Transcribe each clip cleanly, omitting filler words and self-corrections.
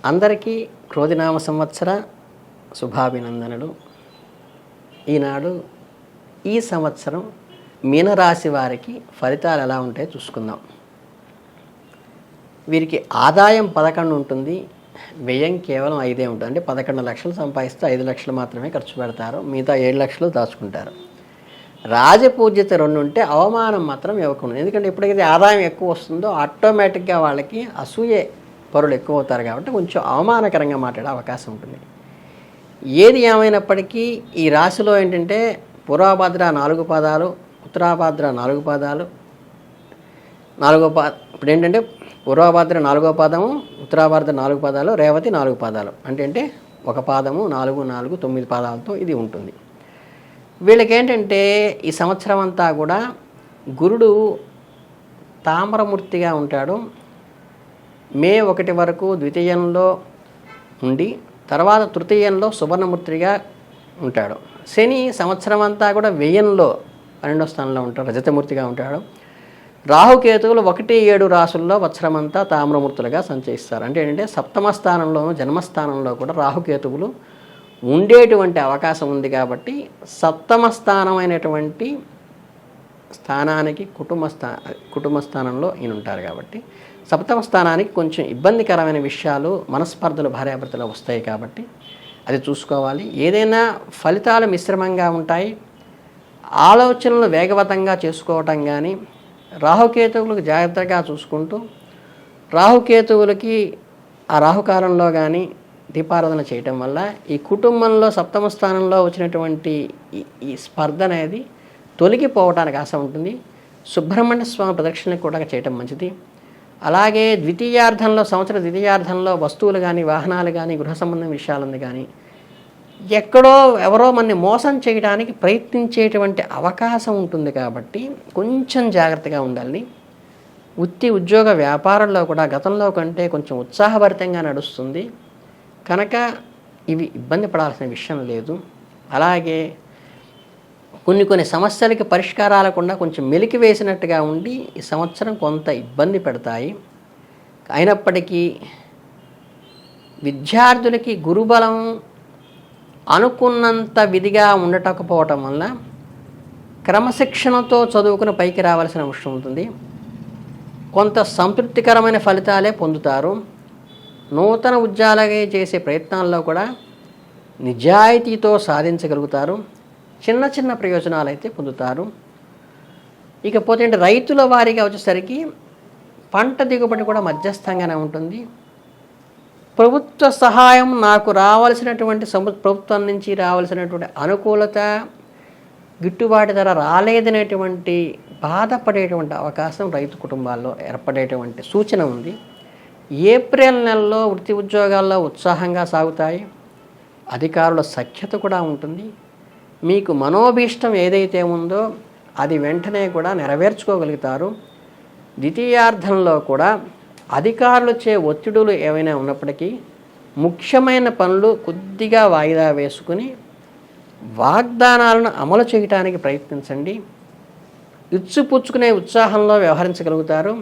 అందరికీ క్రోధినామ సంవత్సర శుభాభినందనలు. ఈనాడు ఈ సంవత్సరం మీనరాశి వారికి ఫలితాలు ఎలా ఉంటాయో చూసుకుందాం. వీరికి ఆదాయం 11 ఉంటుంది, వ్యయం కేవలం 5 ఉంటుంది. అంటే 11 లక్షలు సంపాదిస్తే 5 లక్షలు మాత్రమే ఖర్చు పెడతారు, మిగతా 7 లక్షలు దాచుకుంటారు. రాజపూజ్యత 2 ఉంటే అవమానం మాత్రం ఇవ్వకుండా. ఎందుకంటే ఎప్పుడైతే ఆదాయం ఎక్కువ వస్తుందో ఆటోమేటిక్గా వాళ్ళకి అసూయే పరులు ఎక్కువ అవుతారు కాబట్టి కొంచెం అవమానకరంగా మాట్లాడే అవకాశం ఉంటుంది. ఏది ఏమైనప్పటికీ ఈ రాశిలో ఏంటంటే పూర్వభద్ర 4 పాదాలు, ఉత్తరాభద్ర 4 పాదాలు, ఇప్పుడు ఏంటంటే పూర్వభద్ర 4వ పాదము, ఉత్తరాభద్ర 4 పాదాలు, రేవతి 4 పాదాలు. అంటే ఒక పాదము 4, 4, 9 పాదాలతో ఇది ఉంటుంది. వీళ్ళకేంటంటే ఈ సంవత్సరం అంతా కూడా గురుడు తామ్రమూర్తిగా ఉంటాడు. మే 1 వరకు ద్వితీయంలో ఉండి తర్వాత తృతీయంలో సువర్ణమూర్తిగా ఉంటాడు. శని సంవత్సరం అంతా కూడా వ్యయంలో 12వ స్థానంలో ఉంటాడు, రజతమూర్తిగా ఉంటాడు. రాహుకేతువులు 1, 7 రాసుల్లో వత్సరమంతా తామ్రమూర్తులుగా సంచరిస్తారు. అంటే ఏంటంటే సప్తమ స్థానంలోను జన్మస్థానంలో కూడా రాహుకేతువులు ఉండేటువంటి అవకాశం ఉంది. కాబట్టి సప్తమ స్థానమైనటువంటి స్థానానికి కుటుంబ స్థానంలో ఈయన ఉంటారు. కాబట్టి సప్తమ స్థానానికి కొంచెం ఇబ్బందికరమైన విషయాలు, మనస్పర్ధలు భార్యాభర్తలు వస్తాయి. కాబట్టి అది చూసుకోవాలి. ఏదైనా ఫలితాలు మిశ్రమంగా ఉంటాయి. ఆలోచనలు వేగవంతంగా చేసుకోవటం కానీ, రాహుకేతువులకు జాగ్రత్తగా చూసుకుంటూ రాహుకేతువులకి ఆ రాహుకాలంలో కానీ దీపారాధన చేయటం వల్ల ఈ కుటుంబంలో సప్తమ స్థానంలో వచ్చినటువంటి ఈ స్పర్ధ అనేది తొలగిపోవటానికి ఆశ ఉంటుంది. సుబ్రహ్మణ్య స్వామి ప్రదక్షిణ కూడా చేయటం మంచిది. అలాగే సంవత్సర ద్వితీయార్థంలో వస్తువులు కానీ, వాహనాలు కానీ, గృహ సంబంధం విషయాలను కానీ ఎక్కడో ఎవరో మనని మోసం చేయడానికి ప్రయత్నించేటువంటి అవకాశం ఉంటుంది. కాబట్టి కొంచెం జాగ్రత్తగా ఉండాలి. ఉద్యోగ వ్యాపారంలో కూడా గతంలో కంటే కొంచెం ఉత్సాహభరితంగా నడుస్తుంది కనుక ఇవి ఇబ్బంది పడాల్సిన విషయం లేదు. అలాగే కొన్ని సమస్యలకి పరిష్కారాలు కూడా కొంచెం మెలికి వేసినట్టుగా ఉండి ఈ సంవత్సరం కొంత ఇబ్బంది పెడతాయి. అయినప్పటికీ విద్యార్థులకి గురుబలం అనుకున్నంత విధిగా ఉండటకపోవటం వల్ల క్రమశిక్షణతో చదువుకుని పైకి రావాల్సిన అవసరం ఉంటుంది. కొంత సంతృప్తికరమైన ఫలితాలే పొందుతారు. నూతన ఉద్యోగాలే చేసే ప్రయత్నాల్లో కూడా నిజాయితీతో సాధించగలుగుతారు. చిన్న ప్రయోజనాలు అయితే పొందుతారు. ఇకపోతే రైతుల వారిగా వచ్చేసరికి పంట దిగుబడి కూడా మధ్యస్థంగానే ఉంటుంది. ప్రభుత్వ సహాయం నాకు రావాల్సినటువంటి ప్రభుత్వం నుంచి రావాల్సినటువంటి అనుకూలత, గిట్టుబాటు ధర రాలేదనేటువంటి బాధపడేటువంటి అవకాశం రైతు కుటుంబాల్లో ఏర్పడేటువంటి సూచన ఉంది. ఏప్రిల్ నెలలో వృత్తి ఉద్యోగాల్లో ఉత్సాహంగా సాగుతాయి. అధికారుల సఖ్యత కూడా ఉంటుంది. మీకు మనోభీష్టం ఏదైతే ఉందో అది వెంటనే కూడా నెరవేర్చుకోగలుగుతారు. ద్వితీయార్థంలో కూడా అధికారులచే ఒత్తిడులు ఏవైనా ఉన్నప్పటికీ ముఖ్యమైన పనులు కొద్దిగా వాయిదా వేసుకుని వాగ్దానాలను అమలు చేయడానికి ప్రయత్నించండి. ఇచ్చుపుచ్చుకునే ఉత్సాహంలో వ్యవహరించగలుగుతారు.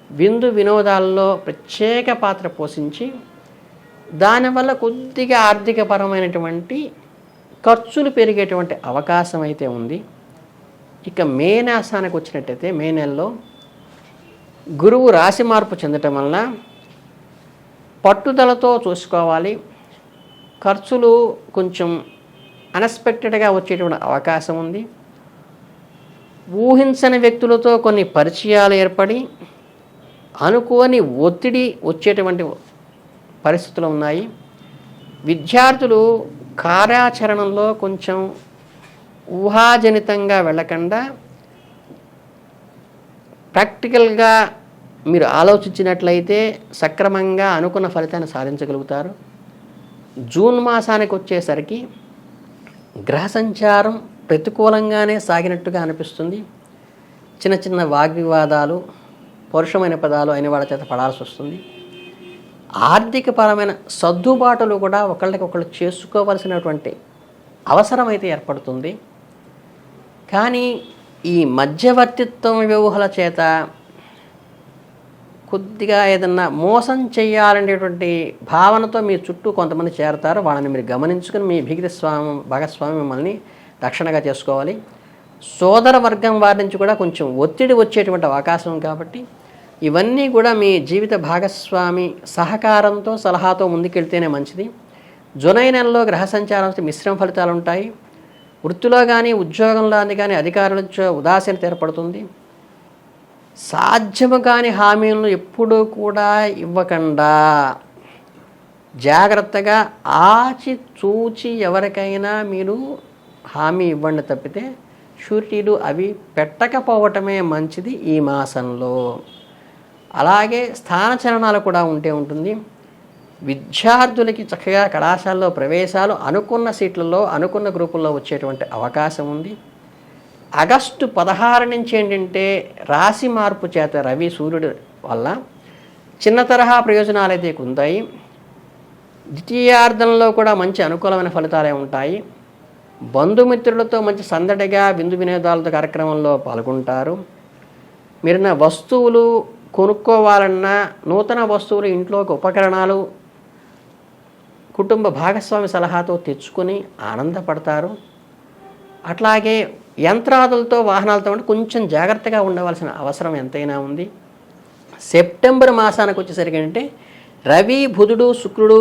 విందు వినోదాల్లో ప్రత్యేక పాత్ర పోషించి దానివల్ల కొద్దిగా ఆర్థికపరమైనటువంటి ఖర్చులు పెరిగేటువంటి అవకాశం అయితే ఉంది. ఇక మే మాసానికి వచ్చినట్టయితే మే నెలలో గురువు రాశి మార్పు చెందటం వల్ల పట్టుదలతో చూసుకోవాలి. ఖర్చులు కొంచెం అన్ఎక్స్పెక్టెడ్గా వచ్చేటువంటి అవకాశం ఉంది. ఊహించని వ్యక్తులతో కొన్ని పరిచయాలు ఏర్పడి అనుకోని ఒత్తిడి వచ్చేటువంటి పరిస్థితులు ఉన్నాయి. విద్యార్థులు కార్యాచరణలో కొంచెం ఊహాజనితంగా వెళ్ళకుండా ప్రాక్టికల్గా మీరు ఆలోచించినట్లయితే సక్రమంగా అనుకున్న ఫలితాన్ని సాధించగలుగుతారు. జూన్ మాసానికి వచ్చేసరికి గ్రహ సంచారం ప్రతికూలంగానే సాగినట్టుగా అనిపిస్తుంది. చిన్న వాగ్వివాదాలు, పరుషమైన పదాలు అయిన వాళ్ళ చేత పడాల్సి వస్తుంది. ఆర్థికపరమైన సర్దుబాటులు కూడా ఒకళ్ళకొకళ్ళు చేసుకోవలసినటువంటి అవసరం అయితే ఏర్పడుతుంది. కానీ ఈ మధ్యవర్తిత్వం వ్యూహాల చేత కొద్దిగా ఏదన్నా మోసం చేయాలనేటువంటి భావనతో మీ చుట్టూ కొంతమంది చేరతారు. వాళ్ళని మీరు గమనించుకుని మీ భాగస్వామి మిమ్మల్ని రక్షణగా చేసుకోవాలి. సోదర వర్గం వారి నుంచి కూడా కొంచెం ఒత్తిడి వచ్చేటువంటి అవకాశం కాబట్టి ఇవన్నీ కూడా మీ జీవిత భాగస్వామి సహకారంతో సలహాతో ముందుకెళ్తేనే మంచిది. జూలై నెలలో గ్రహ సంచారం మిశ్రమ ఫలితాలు ఉంటాయి. వృత్తిలో కానీ ఉద్యోగంలో కానీ అధికారుల ఉదాసీనత ఏర్పడుతుంది. సాధ్యము కాని హామీలను ఎప్పుడూ కూడా ఇవ్వకుండా జాగ్రత్తగా ఆచితూచి ఎవరికైనా మీరు హామీ ఇవ్వండి తప్పితే షూరిటీలు అవి పెట్టకపోవటమే మంచిది ఈ మాసంలో. అలాగే స్థానచలనాలు కూడా ఉంటుంది. విద్యార్థులకి చక్కగా కళాశాలలో ప్రవేశాలు అనుకున్న సీట్లలో అనుకున్న గ్రూపుల్లో వచ్చేటువంటి అవకాశం ఉంది. ఆగస్టు 16 నుంచి ఏంటంటే రాశి మార్పు చేత రవి సూర్యుడు వల్ల చిన్న తరహా ప్రయోజనాలు అయితే ఉంటాయి. ద్వితీయార్థంలో కూడా మంచి అనుకూలమైన ఫలితాలే ఉంటాయి. బంధుమిత్రులతో మంచి సందడిగా విందు వినోదాలతో కార్యక్రమంలో పాల్గొంటారు. మీరున్న వస్తువులు కొనుక్కోవాలన్నా నూతన వస్తువులు ఇంట్లోకి ఉపకరణాలు కుటుంబ భాగస్వామి సలహాతో తెచ్చుకొని ఆనందపడతారు. అట్లాగే యంత్రాదులతో వాహనాలతో కొంచెం జాగ్రత్తగా ఉండవలసిన అవసరం ఎంతైనా ఉంది. సెప్టెంబర్ మాసానికి వచ్చేసరికి అంటే రవి బుధుడు శుక్రుడు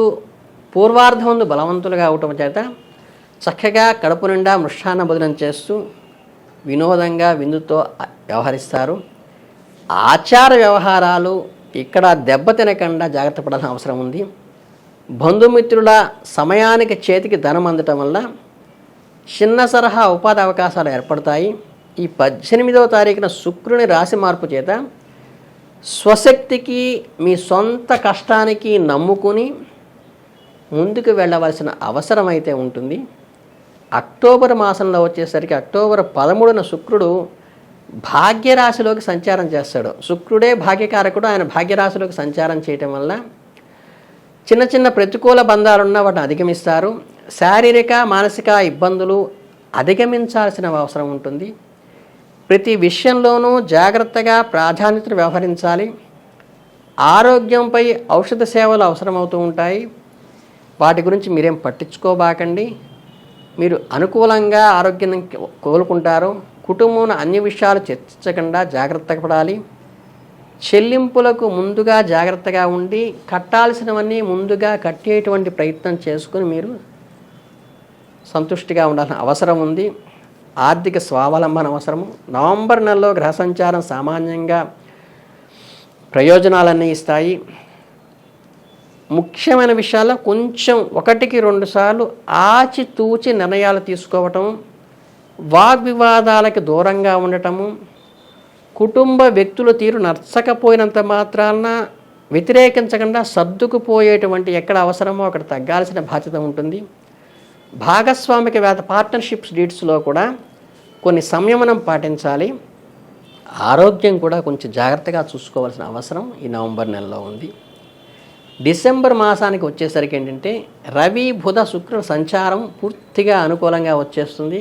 పూర్వార్ధమందు బలవంతులుగా అవటం చేత చక్కగా కడుపు నిండా మృష్టాన్న భోజనం చేస్తూ వినోదంగా విందుతో వ్యవహరిస్తారు. ఆచార వ్యవహారాలు ఇక్కడ దెబ్బతినకుండా జాగ్రత్త పడాల్సిన అవసరం ఉంది. బంధుమిత్రుల సమయానికి చేతికి ధనం అందటం వల్ల చిన్న సరహా ఉపాధి అవకాశాలు ఏర్పడతాయి. ఈ 18వ తారీఖున శుక్రుని రాశి మార్పు చేత స్వశక్తికి మీ సొంత కష్టానికి నమ్ముకుని ముందుకు వెళ్ళవలసిన అవసరం అయితే ఉంటుంది. అక్టోబర్ మాసంలో వచ్చేసరికి అక్టోబర్ 13న శుక్రుడు భాగ్యరాశిలోకి సంచారం చేస్తాడు. శుక్రుడే భాగ్యకారకుడు. ఆయన భాగ్యరాశిలోకి సంచారం చేయటం వల్ల చిన్న చిన్న ప్రతికూల బంధాలున్న వాటిని అధిగమిస్తారు. శారీరక మానసిక ఇబ్బందులు అధిగమించాల్సిన అవసరం ఉంటుంది. ప్రతి విషయంలోనూ జాగ్రత్తగా ప్రాధాన్యతను వ్యవహరించాలి. ఆరోగ్యంపై ఔషధ సేవలు అవసరమవుతూ ఉంటాయి. వాటి గురించి మీరేం పట్టించుకోబాకండి. మీరు అనుకూలంగా ఆరోగ్యాన్ని కోలుకుంటారు. కుటుంబంలో అన్ని విషయాలు చర్చించకుండా జాగ్రత్తగా పడాలి. చెల్లింపులకు ముందుగా జాగ్రత్తగా ఉండి కట్టాల్సినవన్నీ ముందుగా కట్టేటువంటి ప్రయత్నం చేసుకుని మీరు సంతుష్టిగా ఉండాల్సిన అవసరం ఉంది. ఆర్థిక స్వావలంబన అవసరము. నవంబర్ నెలలో గ్రహ సంచారం సామాన్యంగా ప్రయోజనాలన్నీ ఇస్తాయి. ముఖ్యమైన విషయాల్లో కొంచెం 1-2 సార్లు ఆచితూచి నిర్ణయాలు తీసుకోవటం, వాగ్వివాదాలకు దూరంగా ఉండటము, కుటుంబ వ్యక్తుల తీరు నచ్చకపోయినంత మాత్రాన వ్యతిరేకించకుండా సర్దుకుపోయేటువంటి ఎక్కడ అవసరమో అక్కడ తగ్గాల్సిన బాధ్యత ఉంటుంది. భాగస్వామిక పార్ట్నర్షిప్స్ డీడ్స్లో కూడా కొన్ని సంయమనం పాటించాలి. ఆరోగ్యం కూడా కొంచెం జాగ్రత్తగా చూసుకోవాల్సిన అవసరం ఈ నవంబర్ నెలలో ఉంది. డిసెంబర్ మాసానికి వచ్చేసరికి ఏంటంటే రవి బుధ శుక్ర సంచారం పూర్తిగా అనుకూలంగా వచ్చేస్తుంది.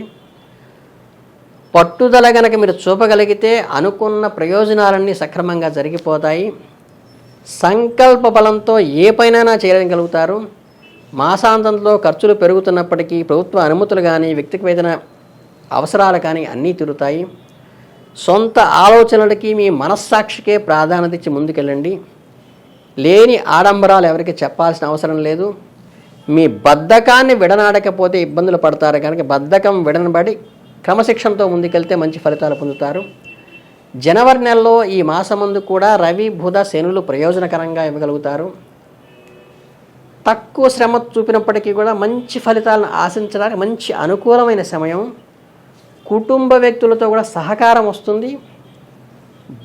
పట్టుదల గనక మీరు చూపగలిగితే అనుకున్న ప్రయోజనాలన్నీ సక్రమంగా జరిగిపోతాయి. సంకల్ప బలంతో ఏ పైనైనా చేయగలుగుతారు. మాసాంతంలో ఖర్చులు పెరుగుతున్నప్పటికీ ప్రభుత్వ అనుమతులు కానీ వ్యక్తిగత అవసరాలు కానీ అన్నీ తిరుగుతాయి. సొంత ఆలోచనలకి మీ మనస్సాక్షికే ప్రాధాన్యత ఇచ్చి ముందుకెళ్ళండి. లేని ఆడంబరాలు ఎవరికి చెప్పాల్సిన అవసరం లేదు. మీ బద్ధకాన్ని విడనాడకపోతే ఇబ్బందులు పడతారు కనుక బద్ధకం విడనబడి క్రమశిక్షణతో ముందుకెళ్తే మంచి ఫలితాలు పొందుతారు. జనవరి నెలలో ఈ మాసమందు కూడా రవి బుధ శనులు ప్రయోజనకరంగా ఇవ్వగలుగుతారు. తక్కువ శ్రమ చూపినప్పటికీ కూడా మంచి ఫలితాలను ఆశించడానికి మంచి అనుకూలమైన సమయం. కుటుంబ వ్యక్తులతో కూడా సహకారం వస్తుంది.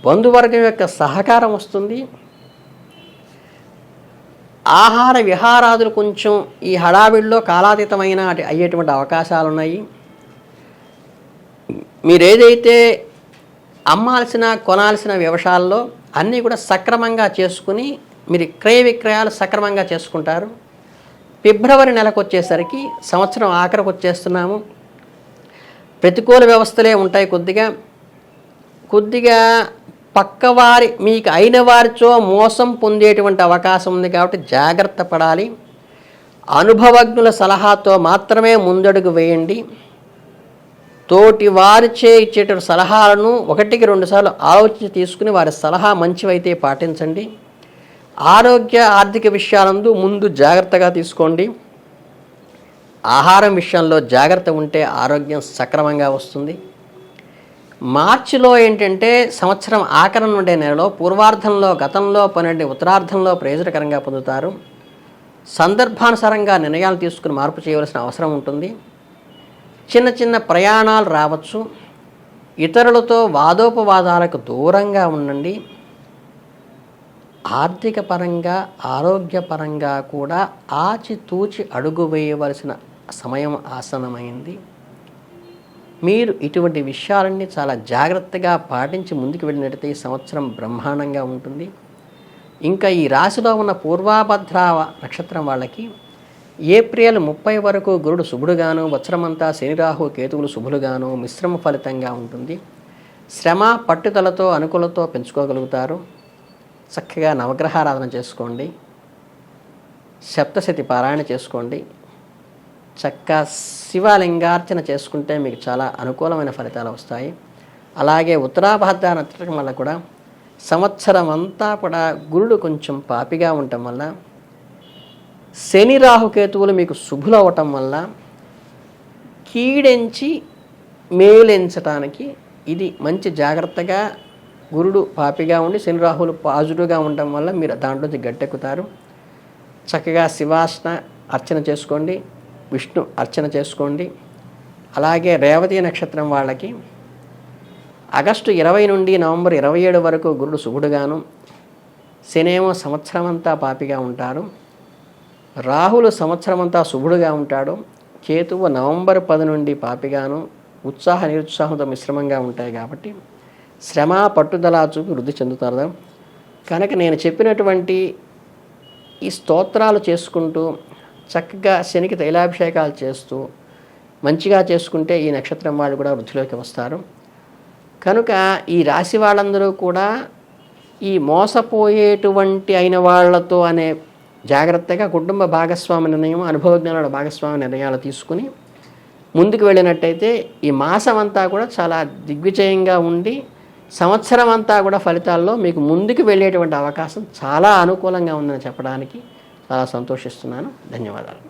బంధువర్గం యొక్క సహకారం వస్తుంది. ఆహార విహారాదులు కొంచెం ఈ హడావిడిలో కాలాతీతమైన అయ్యేటువంటి అవకాశాలు ఉన్నాయి. మీరేదైతే అమ్మాల్సిన కొనాల్సిన వ్యవసాయాల్లో అన్నీ కూడా సక్రమంగా చేసుకుని మీరు క్రయ విక్రయాలు సక్రమంగా చేసుకుంటారు. ఫిబ్రవరి నెలకు వచ్చేసరికి సంవత్సరం ఆఖరికి వచ్చేస్తున్నాము. ప్రతికూల వ్యవస్థలే ఉంటాయి. కొద్దిగా పక్కవారి మీకు అయిన వారితో మోసం పొందేటువంటి అవకాశం ఉంది కాబట్టి జాగ్రత్త పడాలి. అనుభవజ్ఞుల సలహాతో మాత్రమే ముందడుగు వేయండి. తోటి వారిచే ఇచ్చేటువంటి సలహాలను 1-2 సార్లు ఆలోచించి తీసుకుని వారి సలహా మంచివైతే పాటించండి. ఆరోగ్య ఆర్థిక విషయాలందు ముందు జాగ్రత్తగా తీసుకోండి. ఆహారం విషయంలో జాగ్రత్త ఉంటే ఆరోగ్యం సక్రమంగా వస్తుంది. మార్చిలో ఏంటంటే సంవత్సరం ఆఖరి నుండే నెలలో పూర్వార్ధంలో గతంలో 12 ఉత్తరార్ధంలో ప్రయోజనకరంగా పొందుతారు. సందర్భానుసారంగా నిర్ణయాలు తీసుకుని మార్పు చేయవలసిన అవసరం ఉంటుంది. చిన్న చిన్న ప్రయాణాలు రావచ్చు. ఇతరులతో వాదోపవాదాలకు దూరంగా ఉండండి. ఆర్థిక పరంగా ఆరోగ్యపరంగా కూడా ఆచితూచి అడుగు వేయవలసిన సమయం ఆసన్నమైంది. మీరు ఇటువంటి విషయాలన్నీ చాలా జాగ్రత్తగా పాటించి ముందుకు వెళ్ళినట్టయితే ఈ సంవత్సరం బ్రహ్మాండంగా ఉంటుంది. ఇంకా ఈ రాశిలో ఉన్న పూర్వాభద్ర నక్షత్రం వాళ్ళకి ఏప్రిల్ 30 వరకు గురుడు శుభుడుగాను, వత్సరమంతా శని రాహు కేతువులు శుభులుగాను మిశ్రమ ఫలితంగా ఉంటుంది. శ్రమ పట్టుదలతో అనుకూలతో పెంచుకోగలుగుతారు. చక్కగా నవగ్రహారాధన చేసుకోండి. సప్తశతి పారాయణ చేసుకోండి. చక్కగా శివలింగార్చన చేసుకుంటే మీకు చాలా అనుకూలమైన ఫలితాలు వస్తాయి. అలాగే ఉత్తరాభద్ర నక్షత్రం వల్ల కూడా సంవత్సరం అంతా కూడా గురుడు కొంచెం పాపిగా ఉండటం వల్ల, శని రాహుకేతువులు మీకు శుభులు అవ్వటం వల్ల కీడెంచి మేలెంచటానికి ఇది మంచి జాగ్రత్తగా గురుడు పాపిగా ఉండి శని రాహులు పాజిటివ్గా ఉండటం వల్ల మీరు దాంట్లోంచి గట్టెక్కుతారు. చక్కగా శివార్చన అర్చన చేసుకోండి. విష్ణు అర్చన చేసుకోండి. అలాగే రేవతి నక్షత్రం వాళ్ళకి ఆగస్టు 20 నుండి నవంబర్ 27 వరకు గురుడు శుభుడుగాను, శనేమో సంవత్సరం అంతా పాపిగా ఉంటారు. రాహులు సంవత్సరం అంతా శుభుడుగా ఉంటాడు. కేతువు నవంబర్ 10 నుండి పాపిగాను, ఉత్సాహ నిరుత్సాహంతో మిశ్రమంగా ఉంటాయి. కాబట్టి శ్రమ పట్టుదల చూపి వృద్ధి చెందుతారు. కనుక నేను చెప్పినటువంటి ఈ స్తోత్రాలు చేసుకుంటూ చక్కగా శనికి తైలాభిషేకాలు చేస్తూ మంచిగా చేసుకుంటే ఈ నక్షత్రం వాళ్ళు కూడా వృద్ధిలోకి వస్తారు. కనుక ఈ రాశి వాళ్ళందరూ కూడా ఈ మోసపోయేటువంటి అయిన వాళ్ళతో అనే జాగ్రత్తగా కుటుంబ భాగస్వామి నిర్ణయం, అనుభవజ్ఞానుల భాగస్వామి నిర్ణయాలు తీసుకుని ముందుకు వెళ్ళినట్టయితే ఈ మాసం అంతా కూడా చాలా దిగ్విజయంగా ఉండి సంవత్సరం అంతా కూడా ఫలితాల్లో మీకు ముందుకు వెళ్ళేటువంటి అవకాశం చాలా అనుకూలంగా ఉందని చెప్పడానికి చాలా సంతోషిస్తున్నాను. ధన్యవాదాలు.